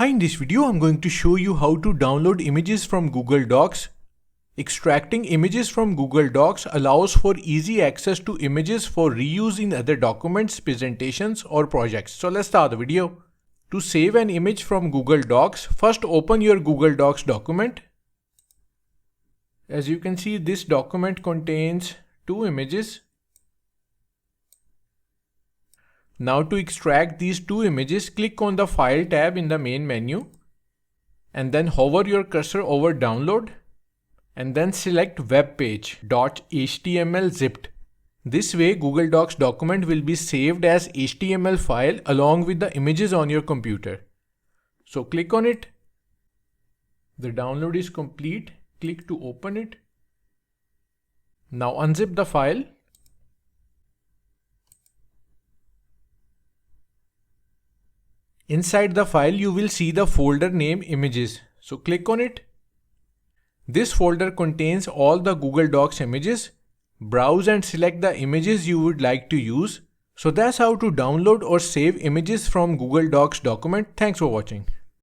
Hi, in this video I'm going to show you how to download images from Google Docs. Extracting images from Google Docs allows for easy access to images for reuse in other documents, presentations or projects. So let's start the video. To save an image from Google Docs, first open your Google Docs document. As you can see, this document contains two images. Now to extract these two images, click on the File tab in the main menu and then hover your cursor over Download and then select webpage.html zipped. This way Google Docs document will be saved as HTML file along with the images on your computer. So click on it. The download is complete. Click to open it. Now unzip the file. Inside the file, you will see the folder name images. So click on it. This folder contains all the Google Docs images. Browse and select the images you would like to use. So that's how to download or save images from Google Docs document. Thanks for watching.